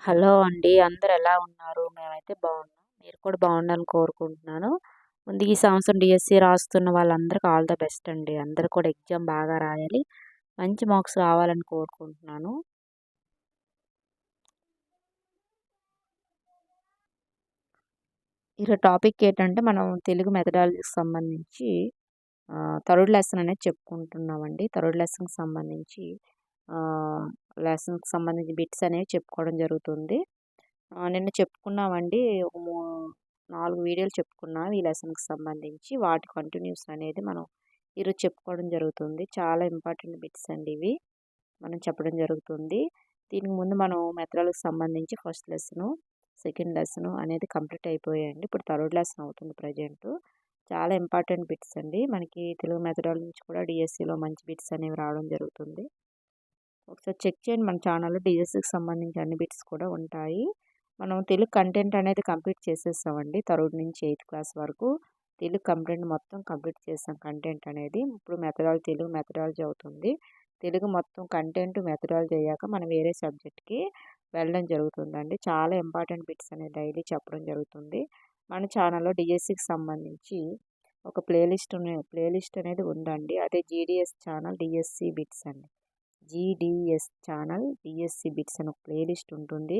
Hello అండి. అందరూ ఎలా ఉన్నారు? మేమైతే బాగున్నాం. మీరు కూడా బాగుండాలని కోరుకుంటున్నాను. ముందు ఈ సంవత్సరం డీఎస్సీ రాస్తున్న వాళ్ళందరికి ఆల్ ద బెస్ట్ అండి. అందరూ కూడా ఎగ్జామ్ బాగా రాయాలి. మంచి మార్క్స్ రావాలని కోరుకుంటున్నాను. ఈరోజు టాపిక్ ఏంటంటే మనం తెలుగు మెథడాలజీకి సంబంధించి థర్డ్ లెసన్ అనేది చెప్పుకుంటున్నామండి. థర్డ్ లెసన్‌కి సంబంధించి బిట్స్ అనేవి చెప్పుకోవడం జరుగుతుంది. నిన్న చెప్పుకున్నామండి. ఒక 4 వీడియోలు చెప్పుకున్నాం ఈ లెసన్‌కి సంబంధించి. వాటి కంటిన్యూస్ అనేది మనం ఈరోజు చెప్పుకోవడం జరుగుతుంది. చాలా ఇంపార్టెంట్ బిట్స్ అండి ఇవి. మనం చెప్పడం జరుగుతుంది. దీనికి ముందు మనం మెథడాలజీకి సంబంధించి ఫస్ట్ లెసను, సెకండ్ లెసను అనేది కంప్లీట్ అయిపోయాయండి. ఇప్పుడు థర్డ్ లెసన్ అవుతుంది ప్రెజెంటు. చాలా ఇంపార్టెంట్ బిట్స్ అండి. మనకి తెలుగు మెథడాలజీ నుంచి కూడా డీఎస్సీలో మంచి బిట్స్ అనేవి రావడం జరుగుతుంది. ఒకసారి చెక్ చేయండి మన ఛానల్‌లో డీఎస్సీకి సంబంధించి అన్ని బిట్స్ కూడా ఉంటాయి. మనం తెలుగు కంటెంట్ అనేది కంప్లీట్ చేసేసామండి. థర్డ్ నుంచి 8థ్ క్లాస్ వరకు తెలుగు కంటెంట్ మొత్తం కంప్లీట్ చేసాం కంటెంట్ అనేది. ఇప్పుడు తెలుగు మెథడాలజీ అవుతుంది. తెలుగు మొత్తం కంటెంట్ మెథడాలజీ అయ్యాక మనం వేరే సబ్జెక్ట్‌కి వెళ్ళడం జరుగుతుందండి. చాలా ఇంపార్టెంట్ బిట్స్ అనేది డైలీ చెప్పడం జరుగుతుంది. మన ఛానల్‌లో డీఎస్సీకి సంబంధించి ఒక ప్లేలిస్ట్ అనేది ఉందండి. అదే జీడీఎస్ ఛానల్ డీఎస్సీ బిట్స్ అండి. జీడీఎస్ ఛానల్ డిఎస్సి బిట్స్ అని ఒక ప్లేలిస్ట్ ఉంటుంది.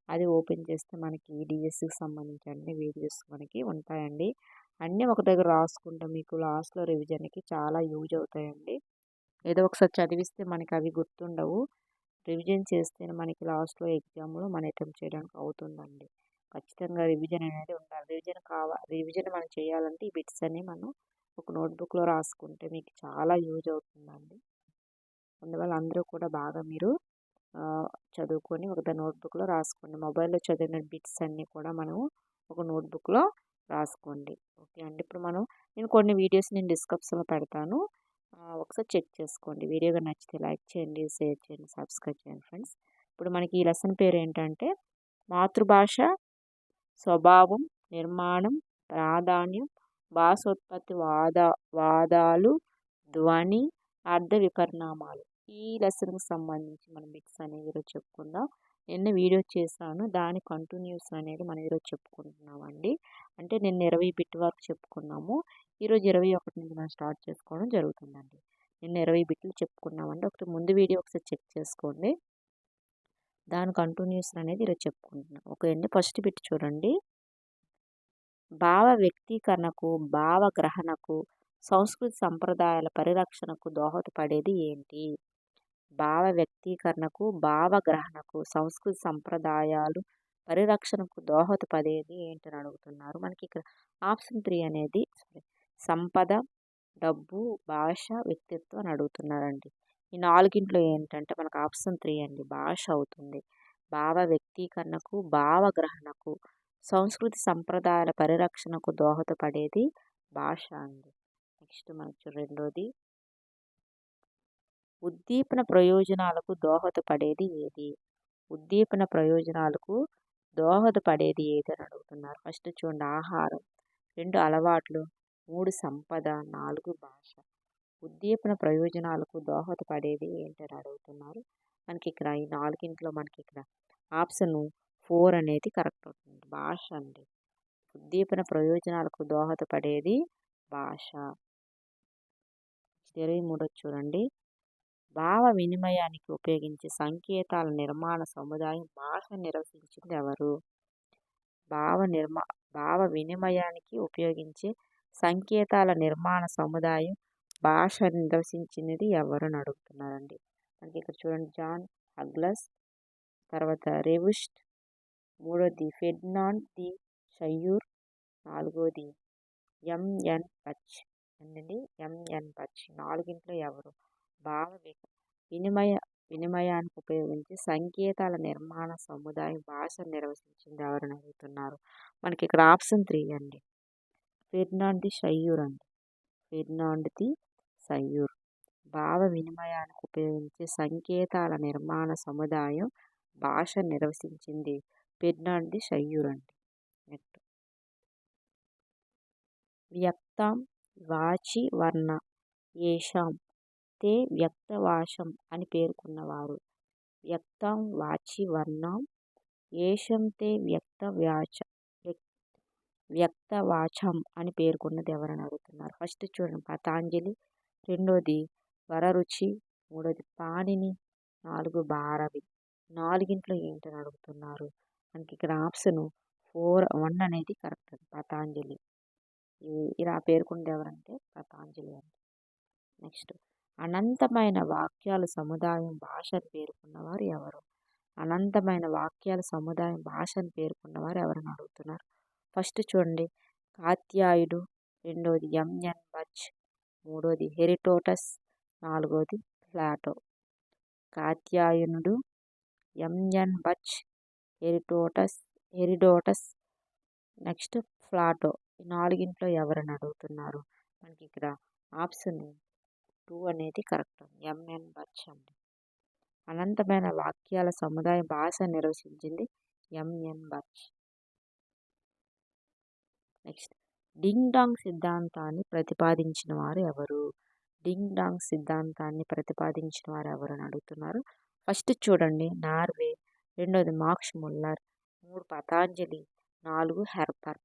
అది ఓపెన్ చేస్తే మనకి డిఎస్సికి సంబంధించి అన్ని వీడియోస్ మనకి ఉంటాయండి. అన్నీ ఒక దగ్గర రాసుకుంటే మీకు లాస్ట్లో రివిజన్కి చాలా యూజ్ అవుతాయండి. ఏదో ఒకసారి చదివిస్తే మనకి అవి గుర్తుండవు. రివిజన్ చేస్తేనే మనకి లాస్ట్లో ఎగ్జామ్లో మనం అటెంప్ట్ చేయడానికి అవుతుందండి. ఖచ్చితంగా రివిజన్ అనేది ఉండాలి. రివిజన్ మనం చేయాలంటే ఈ బిట్స్ అన్ని మనం ఒక నోట్బుక్లో రాసుకుంటే మీకు చాలా యూజ్ అవుతుందండి. అందువల్ల అందరూ కూడా బాగా మీరు చదువుకొని ఒక నోట్బుక్లో రాసుకోండి. మొబైల్లో చదివిన బిట్స్ అన్నీ కూడా మనము ఒక నోట్బుక్లో రాసుకోండి. ఓకే అండి. ఇప్పుడు నేను కొన్ని వీడియోస్ డిస్క్రిప్షన్లో పెడతాను. ఒకసారి చెక్ చేసుకోండి. వీడియో నచ్చితే లైక్ చేయండి, షేర్ చేయండి, సబ్స్క్రైబ్ చేయండి ఫ్రెండ్స్. ఇప్పుడు మనకి ఈ లెసన్ పేరు ఏంటంటే మాతృభాష స్వభావం, నిర్మాణం, ప్రాధాన్యం, భాషోత్పత్తి వాదాలు, ధ్వని, అర్థ విపరిణామాలు. ఈ లెసన్కి సంబంధించి మనం బిట్స్ అనేవి ఈరోజు చెప్పుకుందాం. నిన్న వీడియో చేశాను. దాని కంటిన్యూస్ అనేది మనం ఈరోజు చెప్పుకుంటున్నామండి. అంటే నిన్న 20 బిట్ వరకు చెప్పుకున్నాము. ఈరోజు 21 నుంచి మనం స్టార్ట్ చేసుకోవడం జరుగుతుందండి. నిన్న 20 బిట్లు చెప్పుకున్నామండి. ముందు వీడియో ఒకసారి చెక్ చేసుకోండి. దాని కంటిన్యూస్ అనేది ఈరోజు చెప్పుకుంటున్నాం. ఓకే అండి. ఫస్ట్ బిట్ చూడండి. భావ వ్యక్తీకరణకు, భావగ్రహణకు, సంస్కృతి సంప్రదాయాల పరిరక్షణకు దోహదపడేది ఏంటి? భావ వ్యక్తీకరణకు, భావగ్రహణకు, సంస్కృతి సంప్రదాయాలు పరిరక్షణకు దోహదపడేది ఏంటని అడుగుతున్నారు. మనకి ఇక్కడ ఆప్షన్ 3 అనేది సంపద, డబ్బు, భాష, వ్యక్తిత్వం అని అడుగుతున్నారండి. ఈ నాలుగింట్లో ఏంటంటే మనకు ఆప్షన్ 3 అండి భాష అవుతుంది. భావ వ్యక్తీకరణకు, భావగ్రహణకు, సంస్కృతి సంప్రదాయాల పరిరక్షణకు దోహదపడేది భాష అండి. నెక్స్ట్ మనకు రెండోది ఉద్దీపన ప్రయోజనాలకు దోహదపడేది ఏది? ఉద్దీపన ప్రయోజనాలకు దోహదపడేది ఏది అని అడుగుతున్నారు. ఫస్ట్ చూడండి ఆహారం, 2 అలవాట్లు, 3 సంపద, 4 భాష. ఉద్దీపన ప్రయోజనాలకు దోహదపడేది ఏంటని అడుగుతున్నారు. మనకి ఇక్కడ ఈ నాలుగింట్లో మనకి ఇక్కడ ఆప్షన్ 4 అనేది కరెక్ట్ అవుతుంది. భాష అండి. ఉద్దీపన ప్రయోజనాలకు దోహదపడేది భాష. 23 చూడండి. భావ వినిమయానికి ఉపయోగించే సంకేతాల నిర్మాణ సముదాయం భాష నిర్వచించింది ఎవరు? భావ వినిమయానికి ఉపయోగించే సంకేతాల నిర్మాణ సముదాయం భాష నిర్వచించినది ఎవరు అని అడుగుతున్నారండి. మనకి ఇక్కడ చూడండి జాన్ హగ్లస్, తర్వాత రెవుస్ట్, మూడోది ఫెర్నాండ్ ది షయ్యూర్, నాలుగోది ఎంఎన్ పచ్ అండి. ఎంఎన్ పచ్. నాలుగింట్లో ఎవరు? భావ వినిమయానికి ఉపయోగించి సంకేతాల నిర్మాణ సముదాయం భాష నిర్వచించింది ఎవరని అడుగుతున్నారు. మనకి ఇక్కడ ఆప్షన్ 3 అండి ఫెర్నాండ్ ది షయ్యూర్ అండి. ఫెర్నాండ్ ది షయ్యూర్. భావ వినిమయానికి ఉపయోగించే సంకేతాల నిర్మాణ సముదాయం భాష నిర్వచించింది ఫెర్నాండ్ ది షయ్యూర్ అండి. నెక్స్ట్ వ్యక్తం వాచి వర్ణ ఏషాం తే వ్యక్తవాశం అని పేర్కొన్నవారు. వ్యక్తం వాచి వర్ణం ఏషం తే వ్యక్తవాచం అని పేర్కొన్నది ఎవరని అడుగుతున్నారు. ఫస్ట్ చూడండి పతాంజలి, రెండోది వరరుచి, మూడోది పాణిని, 4 భారవి. నాలుగింట్లో ఏంటని అడుగుతున్నారు. మనకి ఇక్కడ ఆప్షన్ 1 అనేది కరెక్ట్ అండి, పతాంజలి. ఇలా పేర్కొన్నది ఎవరంటే పతాంజలి అండి. నెక్స్ట్ అనంతమైన వాక్యాల సముదాయం భాషను పేర్కొన్నవారు ఎవరు? అనంతమైన వాక్యాల సముదాయం భాషను పేర్కొన్నవారు ఎవరని అడుగుతున్నారు. ఫస్ట్ చూడండి కాత్యాయుడు, రెండోది ఎంఎన్ బచ్, మూడోది హెరిటోటస్, నాలుగోది ప్లాటో. కాత్యాయనుడు, M N Bach, Herodotus, next Plato. ఈ నాలుగింట్లో ఎవరని అడుగుతున్నారు. మనకి ఇక్కడ ఆప్షన్ 2 అనేది కరెక్ట్ అండి, ఎంఎన్ బచ్ అండి. అనంతమైన వాక్యాల సముదాయ భాష నిర్వచించింది M N Bach. Next ding dong సిద్ధాంతాన్ని ప్రతిపాదించిన వారు ఎవరు? డింగ్ డాంగ్ సిద్ధాంతాన్ని ప్రతిపాదించిన వారు ఎవరు అని అడుగుతున్నారు. ఫస్ట్ చూడండి నార్వే, రెండోది మాక్స్ ముల్లర్, 3 పతాంజలి, 4 హెర్పర్.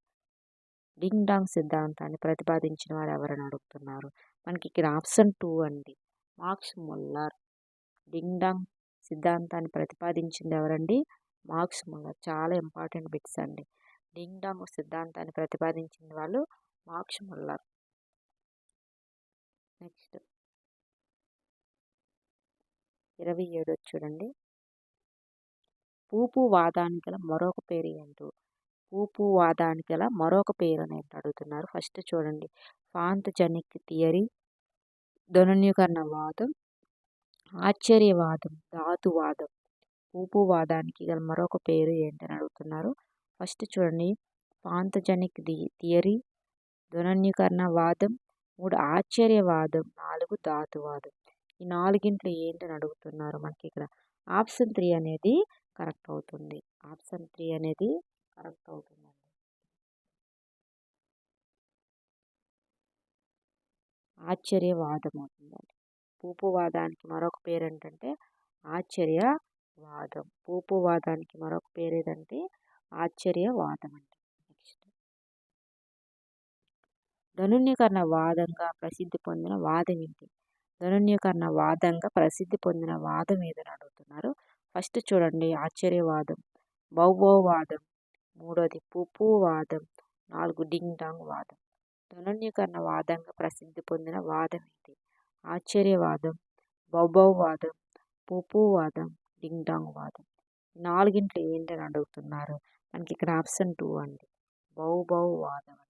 డింగ్ డాంగ్ సిద్ధాంతాన్ని ప్రతిపాదించిన వారు ఎవరని అడుగుతున్నారు. మనకి ఇక్కడ ఆప్షన్ 2 అండి, మాక్స్ ముల్లర్. డింగ్ డాంగ్ సిద్ధాంతాన్ని ప్రతిపాదించింది ఎవరండి? Max Muller. చాలా ఇంపార్టెంట్ బిట్స్ అండి. డింగ్ డాంగ్ సిద్ధాంతాన్ని ప్రతిపాదించిన వాళ్ళు మాక్స్ ముల్లర్. నెక్స్ట్ 27 చూడండి, పూపు వాదానికి గల మరొక పేరు ఏంటో. పూపు వాదానికి గల మరొక పేరు అనేది అడుగుతున్నారు. ఫస్ట్ చూడండి పాంథజెనిక్ థియరీ, ధనున్యీకరణవాదం, ఆశ్చర్యవాదం, ధాతువాదం. పూపు వాదానికి గల మరొక పేరు ఏంటని అడుగుతున్నారు. ఫస్ట్ చూడండి పాంథజెనిక్ థియరీ, ధనున్యీకరణవాదం, 3 ఆశ్చర్యవాదం, 4 ధాతువాదం. ఈ నాలుగింట్లో ఏంటని అడుగుతున్నారు. మనకి ఇక్కడ ఆప్షన్ 3 అనేది కరెక్ట్ అవుతుంది. ఆప్షన్ 3 అనేది కరెక్ట్ అవుతుందండి. ఆశ్చర్యవాదం అవుతుందండి. పూపువాదానికి మరొక పేరు ఏంటంటే ఆశ్చర్యవాదం. పూపువాదానికి మరొక పేరు ఏదంటే ఆశ్చర్యవాదం అండి. నెక్స్ట్ ధనున్యీకరణ వాదంగా ప్రసిద్ధి పొందిన వాదం ఏంటి? ధనున్యీకరణ వాదంగా ప్రసిద్ధి పొందిన వాదం ఏదని అడుగుతున్నారు. ఫస్ట్ చూడండి ఆశ్చర్యవాదం, బౌబౌవాదం, మూడోది పూపువాదం, 4 డింగ్ డాంగ్ వాదం. ధనున్యీకరణ వాదంగా ప్రసిద్ధి పొందిన వాదం ఏంటి? ఆశ్చర్యవాదం, బౌబౌవాదం, పూపువాదం, డింగ్ డాంగ్ వాదం. నాలుగింట్లో ఏంటని అడుగుతున్నారు. మనకి ఇక్కడ ఆప్షన్ 2 అండి, బౌబౌవాదం అండి.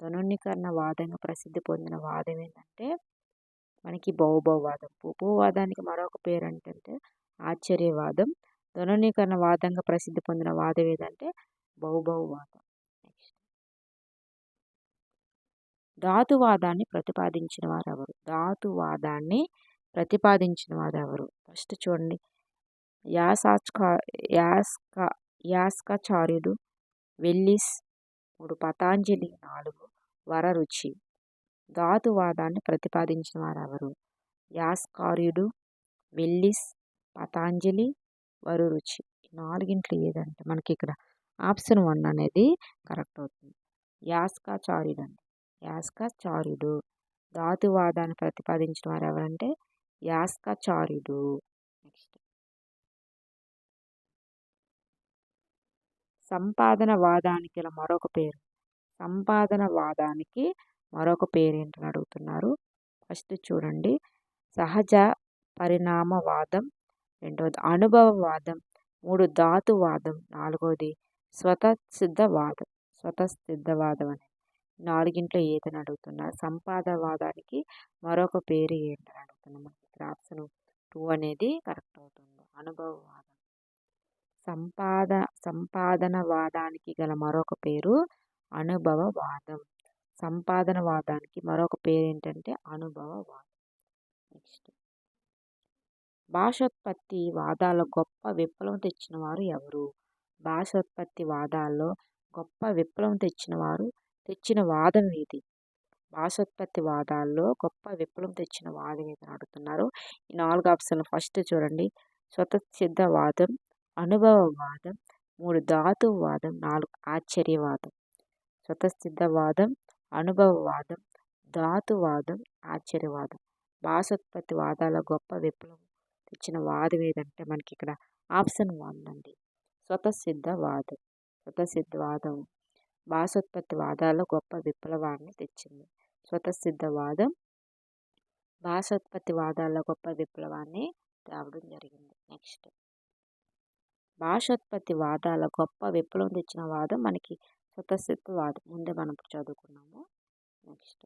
ధనున్యీకరణ వాదంగా ప్రసిద్ధి పొందిన వాదం ఏంటంటే మనకి బౌబౌవాదం. పూపువాదానికి మరొక పేరు ఏంటంటే ఆశ్చర్యవాదం. ధనున్యీకరణ వాదంగా ప్రసిద్ధి పొందిన వాదం ఏదంటే బౌబౌవాదం. నెక్స్ట్ ధాతువాదాన్ని ప్రతిపాదించిన వారు ఎవరు? ధాతువాదాన్ని ప్రతిపాదించిన వారు ఎవరు? ఫస్ట్ చూడండి యాస్కాచార్యుడు, వెల్లిస్, 3 పతాంజలి, 4 వరరుచి. ధాతువాదాన్ని ప్రతిపాదించిన వారు ఎవరు? యాస్కార్యుడు, వెల్లిస్, పతాంజలి, వరరుచి. నాలుగింట్లో ఏదంటే మనకి ఇక్కడ ఆప్షన్ 1 అనేది కరెక్ట్ అవుతుంది, యాస్కాచార్యుడు అండి. యాస్కాచార్యుడు. ధాతువాదాన్ని ప్రతిపాదించిన వారు ఎవరంటే యాస్కాచార్యుడు. నెక్స్ట్ సంపాదన వాదానికి గల మరొక పేరు. సంపాదన వాదానికి మరొక పేరు ఏంటని అడుగుతున్నారు. ఫస్ట్ చూడండి సహజ పరిణామవాదం, రెండవది అనుభవవాదం, 3 ధాతువాదం, 4వది స్వతసిద్ధవాదం అని. నాలుగింట్లో ఏదని అడుగుతున్నారు. సంపాదనవాదానికి మరొక పేరు ఏంటని అడుగుతున్నాం. మనకి ఇక్కడ ఆప్షన్ 2 అనేది కరెక్ట్ అవుతుంది, అనుభవవాదం. సంపాదనవాదానికి గల మరొక పేరు అనుభవవాదం. సంపాదనవాదానికి మరొక పేరు ఏంటంటే అనుభవవాదం. నెక్స్ట్ భాషోత్పత్తి వాదాల్లో గొప్ప విప్లవం తెచ్చిన వారు ఎవరు? భాషోత్పత్తి వాదాల్లో గొప్ప విప్లవం తెచ్చిన వాదం ఏది? భాషోత్పత్తి వాదాల్లో గొప్ప విప్లవం తెచ్చిన వాదం ఏదని అడుగుతున్నారు. ఈ 4 ఆప్షన్లు ఫస్ట్ చూడండి స్వతసిద్ధవాదం, అనుభవవాదం, 3 ధాతువాదం, 4 ఆశ్చర్యవాదం. స్వతసిద్ధవాదం, అనుభవవాదం, ధాతువాదం, ఆశ్చర్యవాదం. భాషోత్పత్తి వాదాల గొప్ప విప్లవం తెచ్చిన వాదం ఏదంటే మనకి ఇక్కడ ఆప్షన్ 1 అండి. స్వతసిద్ధవాదం. స్వతసిద్ధవాదం భాషోత్పత్తి వాదాల్లో గొప్ప విప్లవాన్ని తెచ్చింది. స్వతసిద్ధవాదం భాషోత్పత్తి వాదాల్లో గొప్ప విప్లవాన్ని తేవడం జరిగింది. నెక్స్ట్, భాషోత్పత్తి వాదాల గొప్ప విప్లవం తెచ్చిన వాదం మనకి స్వతసిద్ధవాదం. ముందే మనం చదువుకున్నాము. నెక్స్ట్,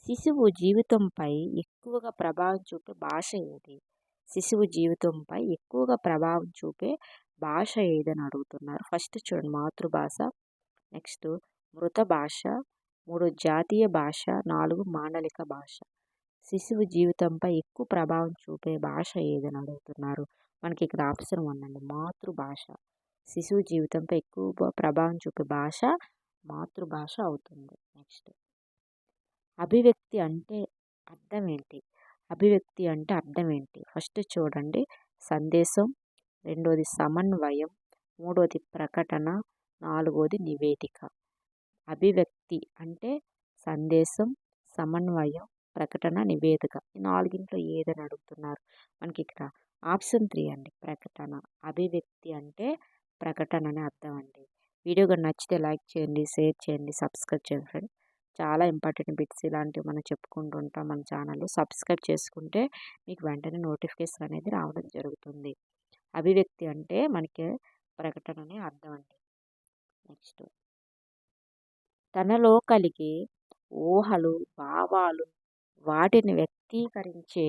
శిశువు జీవితంపై ఎక్కువగా ప్రభావం చూపే భాష ఏది? శిశువు జీవితంపై ఎక్కువగా ప్రభావం చూపే భాష ఏదని అడుగుతున్నారు. ఫస్ట్ చూడండి, మాతృభాష. నెక్స్ట్, మృత భాష. 3 జాతీయ భాష. 4 మాండలిక భాష. శిశువు జీవితంపై ఎక్కువ ప్రభావం చూపే భాష ఏదని అడుగుతున్నారు. మనకి ఇక్కడ ఆప్షన్ 1 అండి, మాతృభాష. శిశువు జీవితంపై ఎక్కువ ప్రభావం చూపే భాష మాతృభాష అవుతుంది. నెక్స్ట్, అభివ్యక్తి అంటే అర్థం ఏంటి? అభివ్యక్తి అంటే అర్థం ఏంటి? ఫస్ట్ చూడండి, సందేశం. రెండోది సమన్వయం. మూడోది ప్రకటన. నాలుగోది నివేదిక. అభివ్యక్తి అంటే సందేశం, సమన్వయం, ప్రకటన, నివేదిక. ఈ నాలుగింట్లో ఏదని అడుగుతున్నారు. మనకి ఇక్కడ ఆప్షన్ 3 అండి, ప్రకటన. అభివ్యక్తి అంటే ప్రకటన అని అర్థం అండి. వీడియో కానీ నచ్చితే లైక్ చేయండి, షేర్ చేయండి, సబ్స్క్రైబ్ చేయండి ఫ్రెండ్స్. చాలా ఇంపార్టెంట్ బిట్స్ ఇలాంటివి మనం చెప్పుకుంటూ ఉంటాం మన ఛానల్లో. సబ్స్క్రైబ్ చేసుకుంటే మీకు వెంటనే నోటిఫికేషన్ అనేది రావడం జరుగుతుంది. అభివ్యక్తి అంటే మనకి ప్రకటన అని అర్థం అండి. నెక్స్ట్, తనలో కలిగే ఊహలు, భావాలు, వాటిని వ్యక్తీకరించే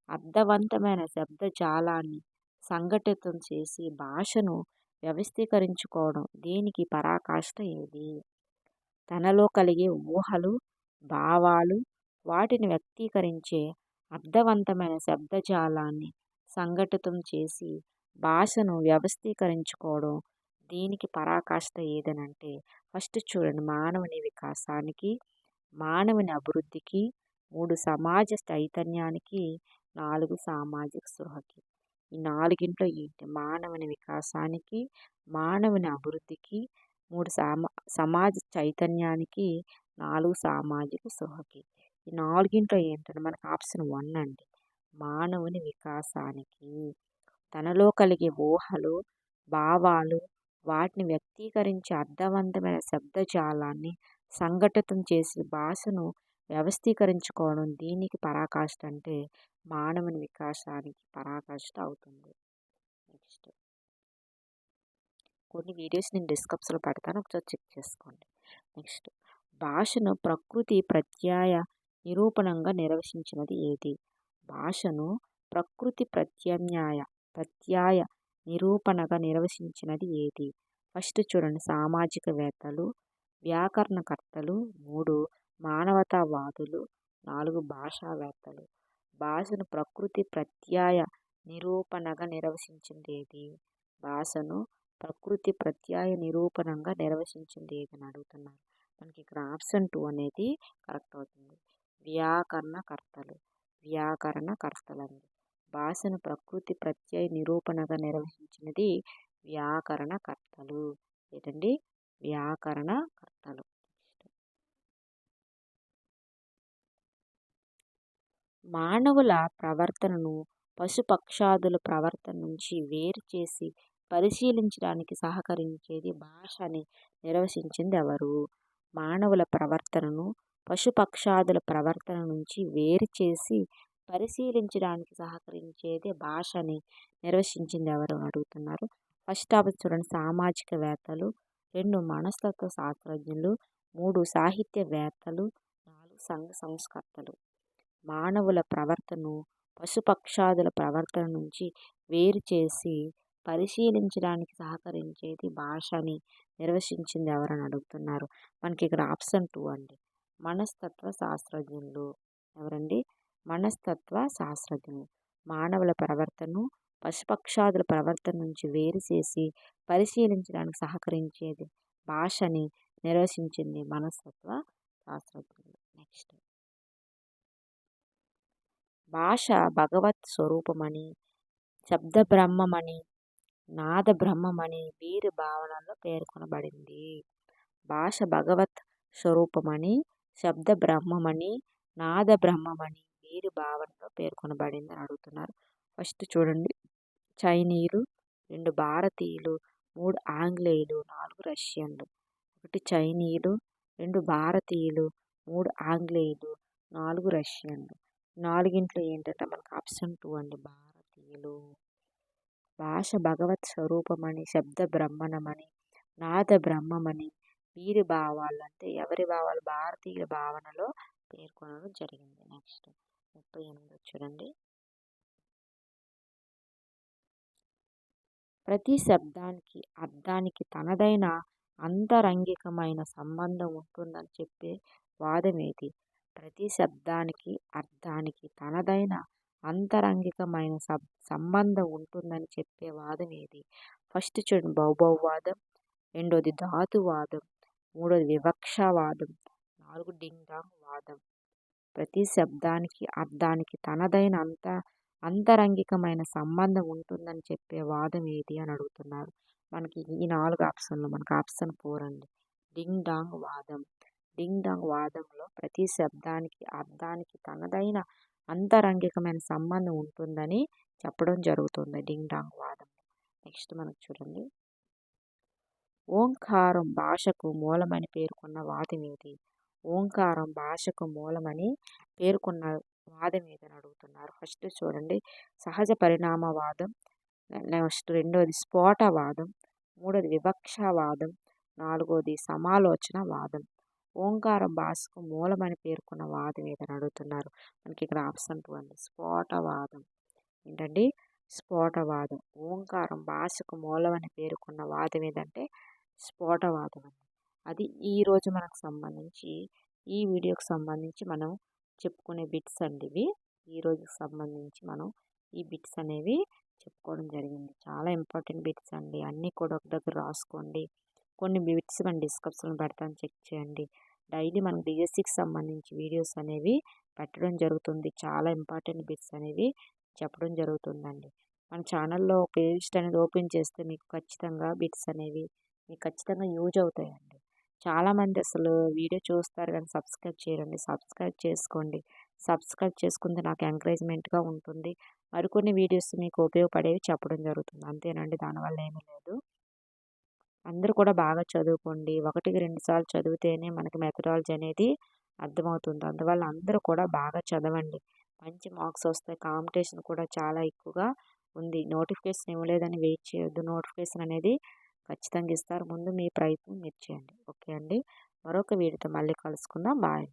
అర్థవంతమైన శబ్దజాలాన్ని సంఘటితం చేసి భాషను వ్యవస్థీకరించుకోవడం దీనికి పరాకాష్ట ఏది? తనలో కలిగే ఊహలు, భావాలు, వాటిని వ్యక్తీకరించే అర్థవంతమైన శబ్దజాలాన్ని సంఘటితం చేసి భాషను వ్యవస్థీకరించుకోవడం దీనికి పరాకాష్ట ఏదనంటే ఫస్ట్ చూడండి, మానవుని వికాసానికి, మానవుని అభివృద్ధికి, 3 సమాజ చైతన్యానికి, 4 సామాజిక స్పృహకి. ఈ నాలుగింట్లో ఏంటి? మానవుని వికాసానికి, మానవుని అభివృద్ధికి, 3 సమాజ చైతన్యానికి, 4 సామాజిక స్పృహకి. ఈ నాలుగింట్లో ఏంటంటే మనకు ఆప్షన్ 1 అండి, మానవుని వికాసానికి. తనలో కలిగే ఊహలు, భావాలు, వాటిని వ్యక్తీకరించే అర్థవంతమైన శబ్దజాలాన్ని సంఘటితం చేసి భాషను వ్యవస్థీకరించుకోవడం దీనికి పరాకాష్ట అంటే మానవుని వికాసానికి పరాకాష్ట అవుతుంది. నెక్స్ట్, కొన్ని వీడియోస్ నేను డిస్క్రిప్షన్లో పెడతాను, ఒకసారి చెక్ చేసుకోండి. నెక్స్ట్, భాషను ప్రకృతి ప్రత్యయ నిరూపణంగా నిర్వచించినది ఏది? భాషను ప్రకృతి ప్రత్యయ నిరూపణగా నిర్వచించినది ఏది? ఫస్ట్ చూడండి, సామాజికవేత్తలు, వ్యాకరణకర్తలు, 3 మానవతావాదులు, 4 భాషావేత్తలు. భాషను ప్రకృతి ప్రత్యయ నిరూపణగా నిర్వచించింది ఏది? భాషను ప్రకృతి ప్రత్యయ నిరూపణంగా నిర్వచించింది ఏదని అడుగుతున్నారు. మనకి ఇక్కడ ఆప్షన్ 2 అనేది కరెక్ట్ అవుతుంది, వ్యాకరణకర్తలు. వ్యాకరణకర్తలండి. భాషను ప్రకృతి ప్రత్యయ నిరూపణగా నిర్వహించినది వ్యాకరణకర్తలు. ఏంటండి? వ్యాకరణకర్తలు. మానవుల ప్రవర్తనను పశుపక్షాదుల ప్రవర్తన నుంచి వేరు చేసి పరిశీలించడానికి సహకరించేది భాషని నిర్వచించింది ఎవరు? మానవుల ప్రవర్తనను పశుపక్షాదుల ప్రవర్తన నుంచి వేరు చేసి పరిశీలించడానికి సహకరించేది భాషని నిర్వచించింది ఎవరు అని అడుగుతున్నారు. ఫస్ట్ ఆప్షన్ చూడండి, సామాజికవేత్తలు. 2 మనస్తత్వ శాస్త్రజ్ఞులు. 3 సాహిత్యవేత్తలు. 4 సంఘ సంస్కర్తలు. మానవుల ప్రవర్తనను పశుపక్షాదుల ప్రవర్తన నుంచి వేరు చేసి పరిశీలించడానికి సహకరించేది భాషని నిర్వచించింది ఎవరని అడుగుతున్నారు. మనకి ఇక్కడ ఆప్షన్ 2 అండి, మనస్తత్వ శాస్త్రజ్ఞులు. ఎవరండి? మనస్తత్వ శాస్త్రజ్ఞులు. మానవుల ప్రవర్తనను పశుపక్షాదుల ప్రవర్తన నుంచి వేరు చేసి పరిశీలించడానికి సహకరించేది భాషని నిర్వచించింది మనస్తత్వ శాస్త్రజ్ఞులు. నెక్స్ట్, భాష భగవత్ స్వరూపమని, శబ్ద బ్రహ్మమని, నాద బ్రహ్మమని వీరి భావనలో పేర్కొనబడింది. భాష భగవత్ స్వరూపమని, శబ్ద బ్రహ్మమని, నాద బ్రహ్మమని వీరి భావనలో పేర్కొనబడింది అని అడుగుతున్నారు. ఫస్ట్ చూడండి, చైనీయులు, 2 భారతీయులు, 3 ఆంగ్లేయులు, 4 రష్యన్లు. 1 చైనీయులు, 2 భారతీయులు, 3 ఆంగ్లేయులు, 4 రష్యన్లు. నాలుగింట్లో ఏంటంటే మనకు ఆప్షన్ 2 అండి, భారతీయులు. భాష భగవత్ స్వరూపమని, శబ్ద బ్రహ్మణమని, నాద బ్రహ్మమని వీరి భావాలు అంటే ఎవరి భావాలు? భారతీయుల భావనలో పేర్కొనడం జరిగింది. నెక్స్ట్ 38 చూడండి. ప్రతి శబ్దానికి అర్థానికి తనదైన అంతరంగికమైన సంబంధం ఉంటుందని చెప్పే వాదం ఏది? ప్రతి శబ్దానికి అర్థానికి తనదైన అంతరంగికమైన సంబంధం ఉంటుందని చెప్పే వాదం ఏది? ఫస్ట్ చూడండి, బౌద్ధవాదం. రెండోది ధాతువాదం. మూడోది వివక్షవాదం. 4 డింగ్ డాంగ్ వాదం. ప్రతి శబ్దానికి అర్థానికి తనదైన అంతరంగికమైన సంబంధం ఉంటుందని చెప్పే వాదం ఏది అని అడుగుతున్నారు. మనకి ఈ 4 ఆప్షన్లు, మనకు ఆప్షన్ 4 అండి, డింగ్ డాంగ్ వాదం. డింగ్ డాంగ్ వాదంలో ప్రతి శబ్దానికి అర్థానికి తనదైన అంతరంగికమైన సంబంధం ఉంటుందని చెప్పడం జరుగుతుంది డింగ్ డాంగ్ వాదం. నెక్స్ట్ మనకు చూడండి, ఓంకారం భాషకు మూలమని పేర్కొన్న వాదం ఏది? ఓంకారం భాషకు మూలమని పేర్కొన్న వాదం ఏదని అడుగుతున్నారు. ఫస్ట్ చూడండి, సహజ పరిణామవాదం. నెక్స్ట్ రెండోది స్ఫోటవాదం. మూడోది వివక్షవాదం. నాలుగోది సమాలోచన వాదం. ఓంకారం భాషకు మూలమని పేర్కొన్న వాదం ఏదని అడుగుతున్నారు. మనకి ఇక్కడ ఆప్షన్ 2 అండి, స్ఫోటవాదం. ఏంటండి? స్ఫోటవాదం. ఓంకారం భాషకు మూలమని పేర్కొన్న వాదం ఏదంటే స్ఫోటవాదం అండి. అది ఈరోజు మనకు సంబంధించి, ఈ వీడియోకి సంబంధించి మనం చెప్పుకునే బిట్స్ అండి ఇవి. ఈ రోజుకి సంబంధించి మనం ఈ బిట్స్ అనేవి చెప్పుకోవడం జరిగింది. చాలా ఇంపార్టెంట్ బిట్స్ అండి, అన్నీ కూడా ఒక దగ్గర రాసుకోండి. కొన్ని బిట్స్ మనం డిస్క్రిప్షన్లో పెడతాను, చెక్ చేయండి. డైలీ మనకు డిఎస్సికి సంబంధించి వీడియోస్ అనేవి పెట్టడం జరుగుతుంది. చాలా ఇంపార్టెంట్ బిట్స్ అనేవి చెప్పడం జరుగుతుందండి. మన ఛానల్లో ప్లేలిస్ట్ అనేది ఓపెన్ చేస్తే మీకు ఖచ్చితంగా బిట్స్ అనేవి మీకు ఖచ్చితంగా యూజ్ అవుతాయండి. చాలామంది అసలు వీడియో చూస్తారు కానీ సబ్స్క్రైబ్ చేయరండి. సబ్స్క్రైబ్ చేసుకోండి. సబ్స్క్రైబ్ చేసుకుంటే నాకు ఎంకరేజ్మెంట్గా ఉంటుంది. మరికొన్ని వీడియోస్ మీకు ఉపయోగపడేవి చెప్పడం జరుగుతుంది. అంతేనండి, దానివల్ల ఏమీ లేదు. అందరూ కూడా బాగా చదువుకోండి. 1కి 2 సార్లు చదివితేనే మనకి మెథడాలజీ అనేది అర్థమవుతుంది. అందువల్ల అందరూ కూడా బాగా చదవండి. మంచి మార్క్స్ వస్తాయి. కాంపిటీషన్ కూడా చాలా ఎక్కువగా ఉంది. నోటిఫికేషన్ ఇవ్వలేదని వెయిట్ చేయొద్దు. నోటిఫికేషన్ అనేది ఖచ్చితంగా ఇస్తారు. ముందు మీ ప్రయత్నం మీరు చేయండి. ఓకే అండి, మరొక వీడియోతో మళ్ళీ కలుసుకుందాం. బాయ్.